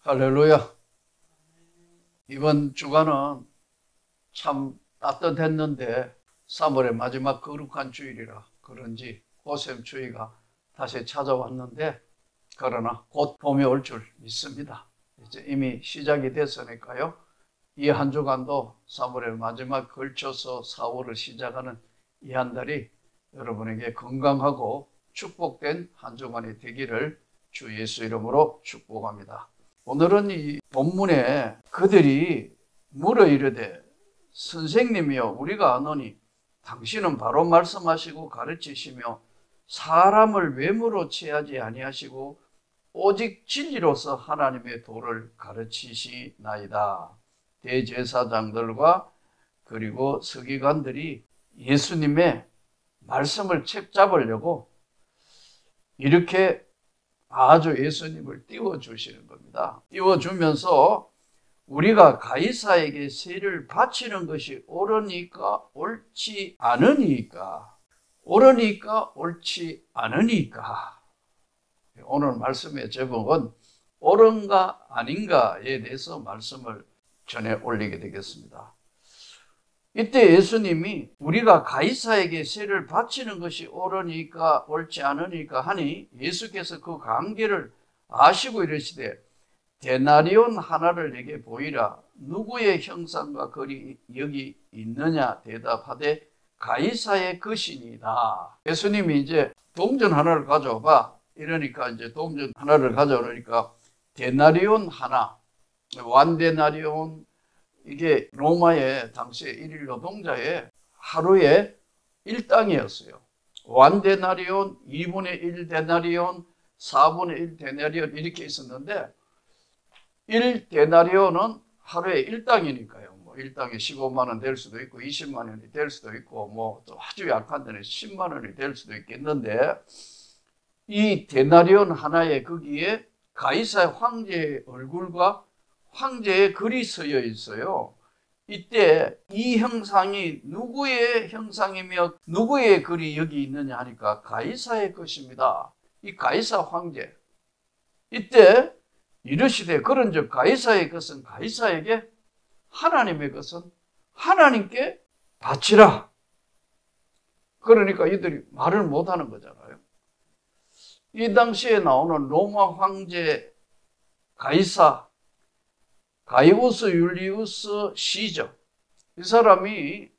할렐루야. 이번 주간은 참 따뜻했는데 3월의 마지막 거룩한 주일이라 그런지 고샘추위가 다시 찾아왔는데, 그러나 곧 봄이 올 줄 믿습니다. 이제 이미 시작이 됐으니까요. 이 한 주간도 3월의 마지막 걸쳐서 4월을 시작하는 이 한 달이 여러분에게 건강하고 축복된 한 주간이 되기를 주 예수 이름으로 축복합니다. 오늘은 이 본문에 그들이 물어 이르되 선생님이여 우리가 아노니 당신은 바로 말씀하시고 가르치시며 사람을 외모로 취하지 아니하시고 오직 진리로서 하나님의 도를 가르치시나이다. 대제사장들과 그리고 서기관들이 예수님의 말씀을 책잡으려고 이렇게 아주 예수님을 띄워주시는 겁니다. 띄워주면서 우리가 가이사에게 세를 바치는 것이 옳으니까 옳지 않으니까, 옳으니까 옳지 않으니까. 오늘 말씀의 제목은 옳은가 아닌가에 대해서 말씀을 전해 올리게 되겠습니다. 이때 예수님이 우리가 가이사에게 세를 바치는 것이 옳으니까 옳지 않으니까 하니 예수께서 그 관계를 아시고 이르시되 데나리온 하나를 내게 보이라. 누구의 형상과 글이 여기 있느냐 대답하되 가이사의 것이니이다. 예수님이 이제 동전 하나를 가져와봐 이러니까 이제 동전 하나를 가져오니까 데나리온 하나, 완데나리온, 이게 로마의 당시의 일일 노동자의 하루의 일당이었어요. 완데나리온, 2분의 1 데나리온, 4분의 1 데나리온 이렇게 있었는데 1 데나리온은 하루의 일당이니까요. 뭐 일당이 15만 원 될 수도 있고 20만 원이 될 수도 있고 뭐 또 아주 약한 데는 10만 원이 될 수도 있겠는데, 이 데나리온 하나에 거기에 가이사의 황제의 얼굴과 황제의 글이 쓰여 있어요. 이때 이 형상이 누구의 형상이며 누구의 글이 여기 있느냐 하니까 가이사의 것입니다. 이 가이사 황제. 이때 이르시되 그런즉 가이사의 것은 가이사에게, 하나님의 것은 하나님께 바치라. 그러니까 이들이 말을 못하는 거잖아요. 이 당시에 나오는 로마 황제 가이사, 가이우스 율리우스 시저, 이 사람이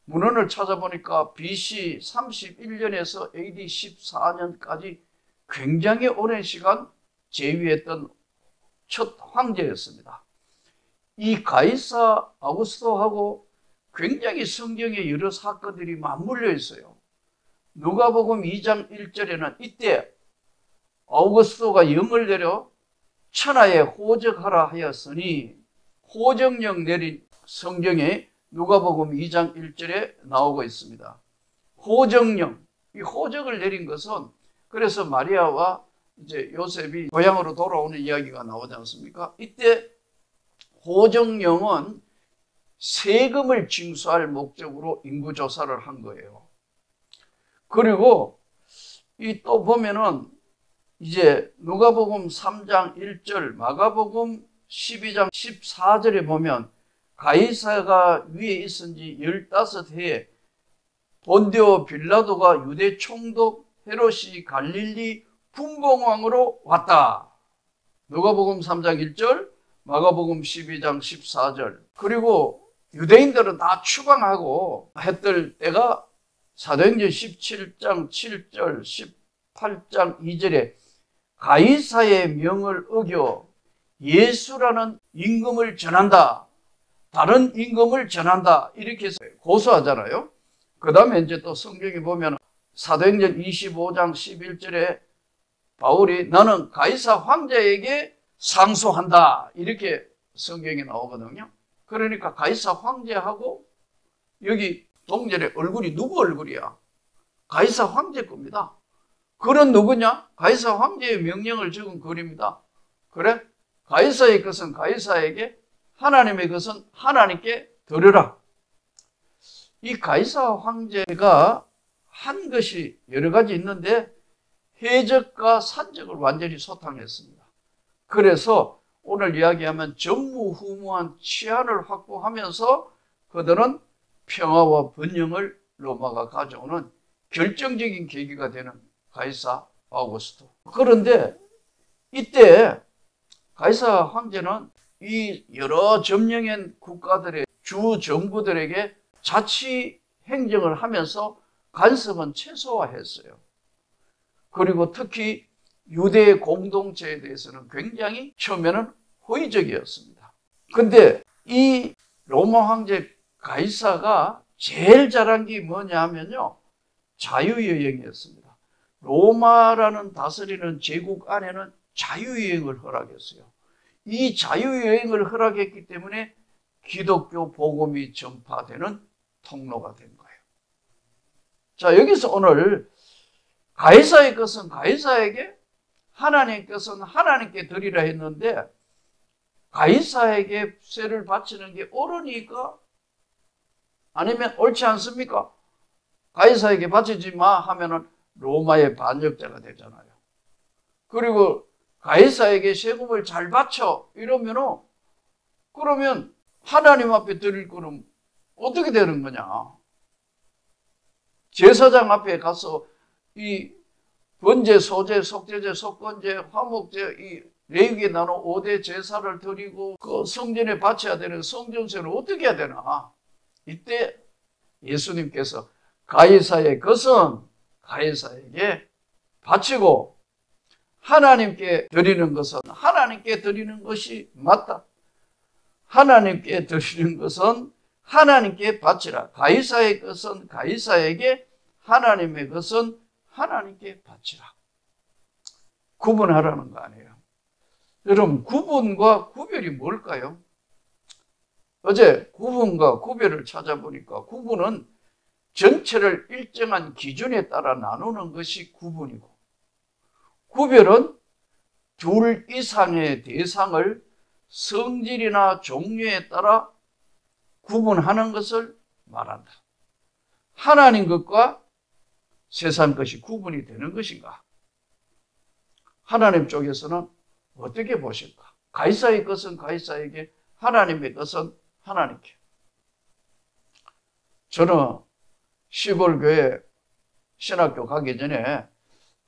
문헌을 찾아보니까 BC 31년에서 AD 14년까지 굉장히 오랜 시간 재위했던 첫 황제였습니다. 이 가이사 아우구스토하고 굉장히 성경에 여러 사건들이 맞물려 있어요. 누가복음 2장 1절에는 이때 아우구스토가 영을 내려 천하에 호적하라 하였으니, 호적령 내린 성경에 누가복음 2장 1절에 나오고 있습니다. 호적령, 이 호적을 내린 것은, 그래서 마리아와 이제 요셉이 고향으로 돌아오는 이야기가 나오지 않습니까? 이때 호적령은 세금을 징수할 목적으로 인구조사를 한 거예요. 그리고 이 또 보면은 이제 누가복음 3장 1절, 마가복음 12장 14절에 보면 가이사가 위에 있은 지 15해에 본디오 빌라도가 유대 총독 헤롯이 갈릴리 분봉왕으로 왔다. 누가복음 3장 1절, 마가복음 12장 14절. 그리고 유대인들은 다 추방하고 했을 때가 사도행전 17장 7절, 18장 2절에 가이사의 명을 어겨 예수라는 임금을 전한다, 다른 임금을 전한다, 이렇게 해서 고소하잖아요. 그 다음에 이제 또 성경에 보면 사도행전 25장 11절에 바울이 나는 가이사 황제에게 상소한다, 이렇게 성경에 나오거든요. 그러니까 가이사 황제하고 여기 동전의 얼굴이 누구 얼굴이야? 가이사 황제 겁니다. 그는 누구냐? 가이사 황제의 명령을 적은 글입니다. 그래? 가이사의 것은 가이사에게, 하나님의 것은 하나님께 드려라. 이 가이사 황제가 한 것이 여러 가지 있는데 해적과 산적을 완전히 소탕했습니다. 그래서 오늘 이야기하면 전무후무한 치안을 확보하면서 그들은 평화와 번영을 로마가 가져오는 결정적인 계기가 되는 가이사 아우구스토. 그런데 이때 가이사 황제는 이 여러 점령한 국가들의 주 정부들에게 자치 행정을 하면서 간섭은 최소화했어요. 그리고 특히 유대 공동체에 대해서는 굉장히 처음에는 호의적이었습니다. 근데 이 로마 황제 가이사가 제일 잘한 게 뭐냐 하면요, 자유여행이었습니다. 로마라는 다스리는 제국 안에는 자유여행을 허락했어요. 이 자유여행을 허락했기 때문에 기독교 복음이 전파되는 통로가 된 거예요. 자, 여기서 오늘 가이사의 것은 가이사에게, 하나님의 것은 하나님께 드리라 했는데, 가이사에게 세를 바치는 게 옳으니까? 아니면 옳지 않습니까? 가이사에게 바치지 마 하면은 로마의 반역자가 되잖아요. 그리고 가이사에게 세금을 잘 바쳐 이러면은, 그러면 하나님 앞에 드릴 거는 어떻게 되는 거냐? 제사장 앞에 가서 이 번제, 소제, 속죄제, 속건제, 화목제, 이 레위기에 나눈 5대 제사를 드리고 그 성전에 바쳐야 되는 성전세를 어떻게 해야 되나? 이때 예수님께서 가이사의 것은 가이사에게 바치고 하나님께 드리는 것은 하나님께 드리는 것이 맞다. 하나님께 드리는 것은 하나님께 바치라. 가이사의 것은 가이사에게, 하나님의 것은 하나님께 바치라. 구분하라는 거 아니에요. 여러분, 구분과 구별이 뭘까요? 어제 구분과 구별을 찾아보니까 구분은 전체를 일정한 기준에 따라 나누는 것이 구분이고, 구별은 둘 이상의 대상을 성질이나 종류에 따라 구분하는 것을 말한다. 하나님 것과 세상 것이 구분이 되는 것인가? 하나님 쪽에서는 어떻게 보실까? 가이사의 것은 가이사에게, 하나님의 것은 하나님께. 저는 시골 교회 신학교 가기 전에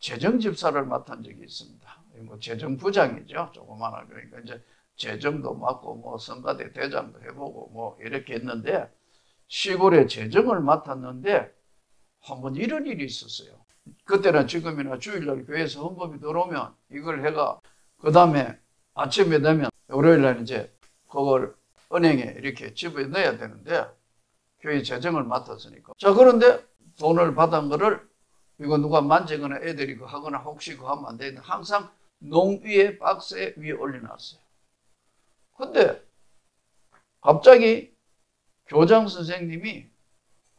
재정집사를 맡은 적이 있습니다. 뭐 재정부장이죠. 조그마한. 그러니까 이제 재정도 맡고 뭐 성가대 대장도 해보고 뭐 이렇게 했는데, 시골에 재정을 맡았는데 한번 이런 일이 있었어요. 그때나 지금이나 주일날 교회에서 헌금이 들어오면 이걸 해가, 그 다음에 아침에 되면 월요일날 이제 그걸 은행에 이렇게 집에 넣어야 되는데, 교회 재정을 맡았으니까. 자, 그런데 돈을 받은 거를 이거 누가 만지거나 애들이 그 하거나 혹시 그거 하면 안 되는데 항상 농위에 박스에 위에 올려놨어요. 근데 갑자기 교장 선생님이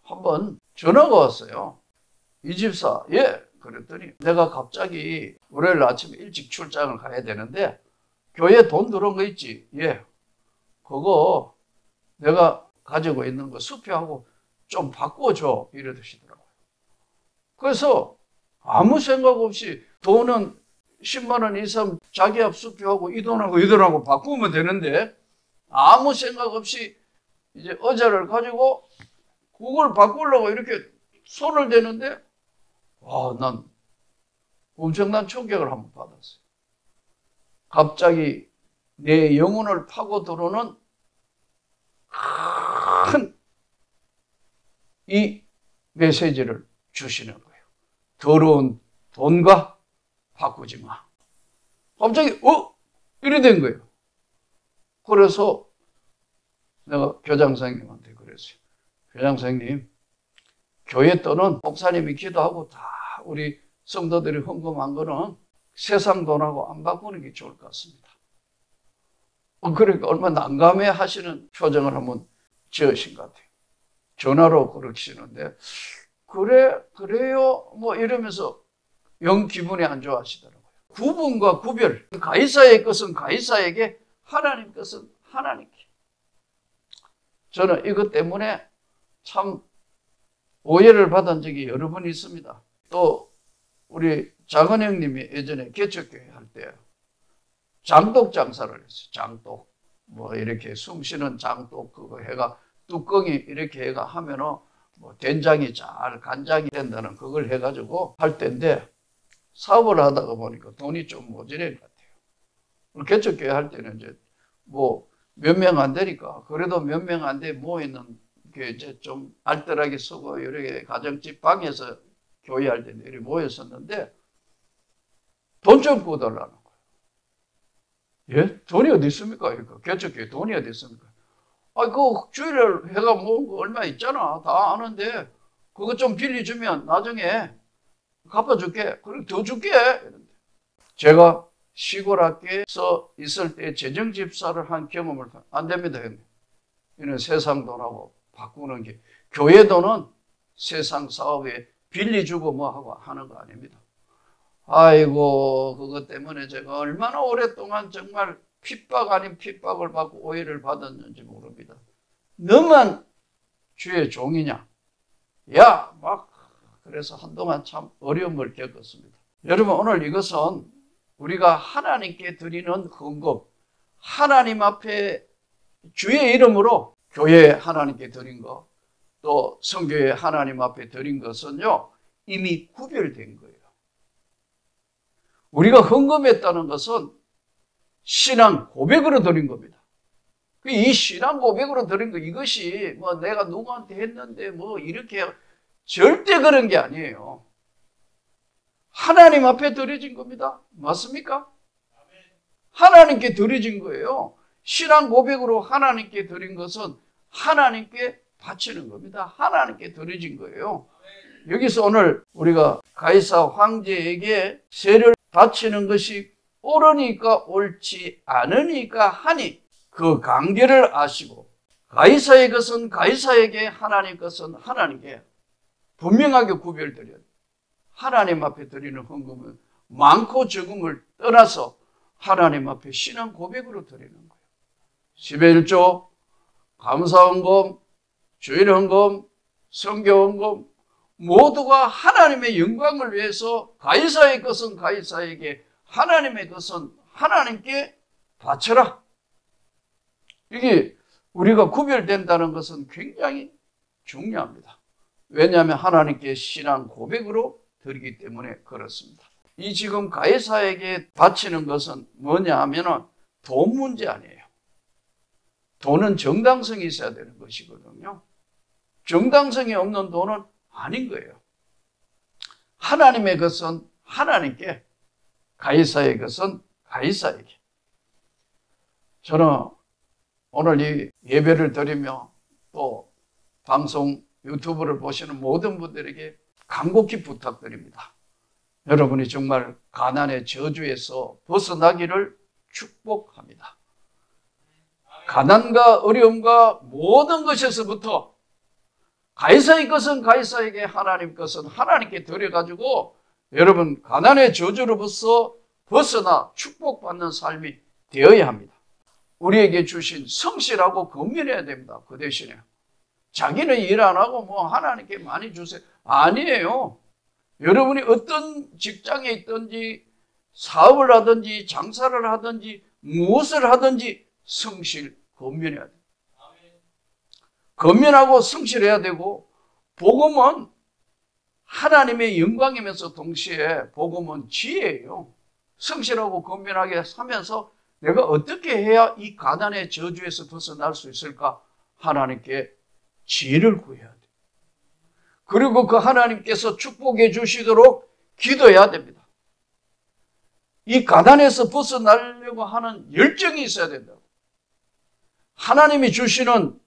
한번 전화가 왔어요. 이 집사, 예. 그랬더니 내가 갑자기 월요일 아침에 일찍 출장을 가야 되는데 교회에 돈 들어온 거 있지? 예. 그거 내가 가지고 있는 거 수표하고 좀 바꿔줘. 이러시더라고요. 그래서 아무 생각 없이 돈은 10만 원 이상 자기 앞 수표하고 이 돈하고 바꾸면 되는데, 아무 생각 없이 이제 의자를 가지고 그걸 바꾸려고 이렇게 손을 대는데, 난 엄청난 충격을 한번 받았어요. 갑자기 내 영혼을 파고 들어오는 큰 이 메시지를 주시는 거예요. 더러운 돈과 바꾸지 마. 갑자기 이래 된 거예요. 그래서 내가 교장 선생님한테 그랬어요. 교장 선생님, 교회 돈은 목사님이 기도하고 다 우리 성도들이 헌금한 거는 세상 돈하고 안 바꾸는 게 좋을 것 같습니다. 그러니까 얼마나 난감해 하시는 표정을 한번 지으신 것 같아요. 전화로 그러시는데, 그래요? 뭐 이러면서 영 기분이 안 좋아하시더라고요. 구분과 구별. 가이사의 것은 가이사에게, 하나님 것은 하나님께. 저는 이것 때문에 참 오해를 받은 적이 여러 번 있습니다. 또 우리 작은 형님이 예전에 개척교회 할 때 장독 장사를 했어요. 장독. 뭐 이렇게 숨 쉬는 장독 그거 해가 뚜껑이 이렇게 해가 하면은 뭐 된장이 잘 간장이 된다는 그걸 해가지고 할 때인데 사업을 하다가 보니까 돈이 좀 모자랄 것 같아요. 개척교회 할 때는 이제 뭐 몇 명 안 되니까 그래도 몇 명 안 돼 모이는 게 이제 좀 알뜰하게 쓰고 이렇게 가정집 방에서 교회할 때 이렇게 모였었는데 돈 좀 구달라는 거예요. 예? 돈이 어디 있습니까? 개척교회 돈이 어디 있습니까? 아, 그 주일을 해가 모은 거 얼마 있잖아. 다 아는데 그거 좀 빌려주면 나중에 갚아줄게. 그리고 더 줄게. 제가 시골 학교에서 있을 때 재정집사를 한 경험을 안 됩니다, 형님. 이는 세상 돈하고 바꾸는 게 교회 돈은 세상 사업에 빌려주고 뭐 하고 하는 거 아닙니다. 아이고 그것 때문에 제가 얼마나 오랫동안 정말 핍박 아닌 핍박을 받고 오해를 받았는지 모릅니다. 너만 주의 종이냐? 야, 막 그래서 한동안 참 어려움을 겪었습니다. 여러분 오늘 이것은 우리가 하나님께 드리는 헌금, 하나님 앞에 주의 이름으로 교회에 하나님께 드린 것, 또 성교에 하나님 앞에 드린 것은요 이미 구별된 거예요. 우리가 헌금했다는 것은 신앙 고백으로 드린 겁니다. 이 신앙 고백으로 드린 거 이것이 뭐 내가 누구한테 했는데 뭐 이렇게 절대 그런 게 아니에요. 하나님 앞에 드려진 겁니다. 맞습니까? 하나님께 드려진 거예요. 신앙 고백으로 하나님께 드린 것은 하나님께 바치는 겁니다. 하나님께 드려진 거예요. 여기서 오늘 우리가 가이사 황제에게 세를 바치는 것이 옳으니까 옳지 않으니까 하니 그 관계를 아시고 가이사의 것은 가이사에게 하나님 것은 하나님께 분명하게 구별드려야 돼요. 하나님 앞에 드리는 헌금은 많고 적음을 떠나서 하나님 앞에 신앙 고백으로 드리는 거예요. 10의 1조, 감사헌금, 주일헌금, 성교헌금 모두가 하나님의 영광을 위해서 가이사의 것은 가이사에게 하나님의 것은 하나님께 바쳐라. 이게 우리가 구별된다는 것은 굉장히 중요합니다. 왜냐하면 하나님께 신앙 고백으로 드리기 때문에 그렇습니다. 이 지금 가이사에게 바치는 것은 뭐냐 하면은 돈 문제 아니에요. 돈은 정당성이 있어야 되는 것이거든요. 정당성이 없는 돈은 아닌 거예요. 하나님의 것은 하나님께, 가이사의 것은 가이사에게. 저는 오늘 이 예배를 드리며 또 방송 유튜브를 보시는 모든 분들에게 간곡히 부탁드립니다. 여러분이 정말 가난의 저주에서 벗어나기를 축복합니다. 가난과 어려움과 모든 것에서부터 가이사의 것은 가이사에게, 하나님 것은 하나님께 드려가지고 여러분 가난의 저주로부터 벗어나 축복받는 삶이 되어야 합니다. 우리에게 주신 성실하고 건면해야 됩니다. 그 대신에 자기는 일 안 하고 뭐 하나님께 많이 주세요. 아니에요. 여러분이 어떤 직장에 있든지 사업을 하든지 장사를 하든지 무엇을 하든지 성실, 건면해야 돼요. 건면하고 성실해야 되고 복음은 하나님의 영광이면서 동시에 복음은 지혜예요. 성실하고 건면하게 하면서 내가 어떻게 해야 이 가난의 저주에서 벗어날 수 있을까? 하나님께 지혜를 구해야 돼. 그리고 그 하나님께서 축복해 주시도록 기도해야 됩니다. 이 가난에서 벗어나려고 하는 열정이 있어야 된다고. 하나님이 주시는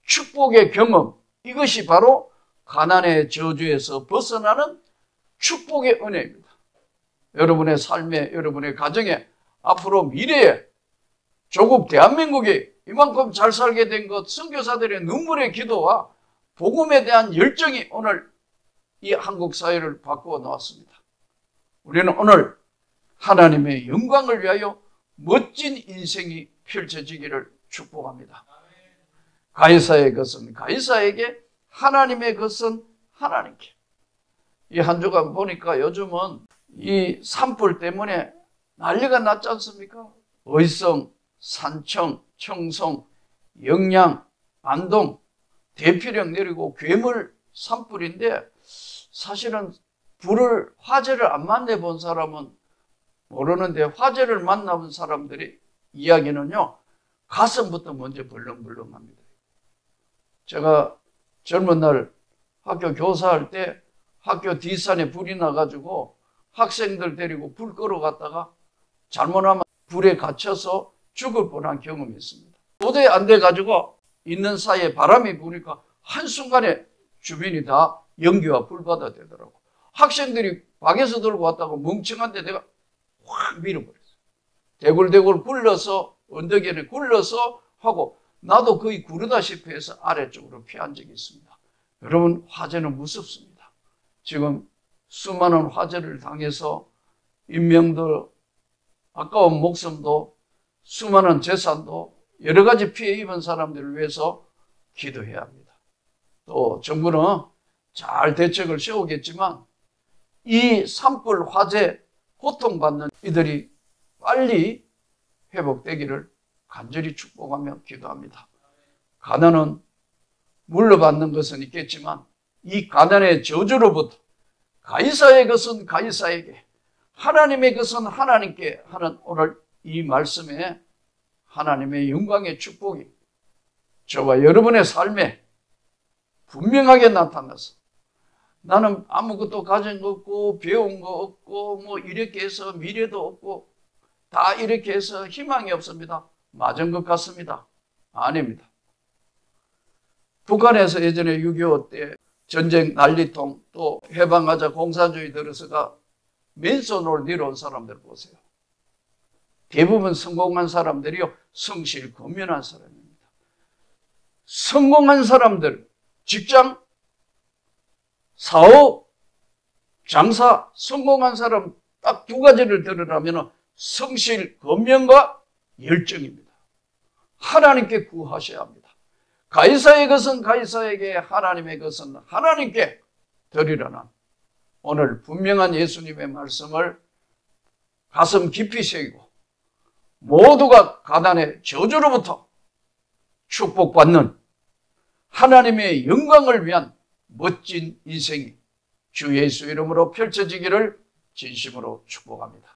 축복의 경험, 이것이 바로 가난의 저주에서 벗어나는 축복의 은혜입니다. 여러분의 삶에, 여러분의 가정에, 앞으로 미래에 조국 대한민국이 이만큼 잘 살게 된 것, 선교사들의 눈물의 기도와 복음에 대한 열정이 오늘 이 한국 사회를 바꾸어 놓았습니다. 우리는 오늘 하나님의 영광을 위하여 멋진 인생이 펼쳐지기를 축복합니다. 가이사의 것은 가이사에게, 하나님의 것은 하나님께. 이 한 주간 보니까 요즘은 이 산불 때문에 난리가 났지 않습니까? 의성, 산청, 청송, 영양, 안동, 대피령 내리고 괴물 산불인데 사실은 화재를 안 만나본 사람은 모르는데 화재를 만나본 사람들이 이야기는요, 가슴부터 먼저 벌렁벌렁합니다. 제가 젊은 날 학교 교사할 때 학교 뒷산에 불이 나가지고 학생들 데리고 불 끄러 갔다가 잘못하면 불에 갇혀서 죽을 뻔한 경험이 있습니다. 도저히 안 돼가지고 있는 사이에 바람이 부니까 한순간에 주변이 다 연기와 불바다 되더라고. 학생들이 방에서 들고 왔다고 멍청한데 내가 확 밀어버렸어요. 대굴대굴 굴러서 언덕에 굴러서 하고 나도 거의 구르다시피 해서 아래쪽으로 피한 적이 있습니다. 여러분, 화재는 무섭습니다. 지금 수많은 화재를 당해서 인명도 아까운 목숨도 수많은 재산도 여러 가지 피해 입은 사람들을 위해서 기도해야 합니다. 또 정부는 잘 대책을 세우겠지만 이 산불 화재 고통받는 이들이 빨리 회복되기를 간절히 축복하며 기도합니다. 가난은 물러받는 것은 있겠지만 이 가난의 저주로부터 가이사의 것은 가이사에게, 하나님의 것은 하나님께 하는 오늘 이 말씀에 하나님의 영광의 축복이 저와 여러분의 삶에 분명하게 나타나서 나는 아무것도 가진 거 없고 배운 거 없고 뭐 이렇게 해서 미래도 없고 다 이렇게 해서 희망이 없습니다. 맞은 것 같습니다. 아닙니다. 북한에서 예전에 6.25 때 전쟁 난리통 또 해방하자 공산주의 들어서가 맨손으로 내려온 사람들 보세요. 대부분 성공한 사람들이요, 성실 건면한 사람입니다. 성공한 사람들, 직장, 사업, 장사, 성공한 사람 딱 두 가지를 들으라면 성실, 건면과 열정입니다. 하나님께 구하셔야 합니다. 가이사의 것은 가이사에게, 하나님의 것은 하나님께 드리라는 오늘 분명한 예수님의 말씀을 가슴 깊이 새기고 모두가 가난의 저주로부터 축복받는 하나님의 영광을 위한 멋진 인생이 주 예수 이름으로 펼쳐지기를 진심으로 축복합니다.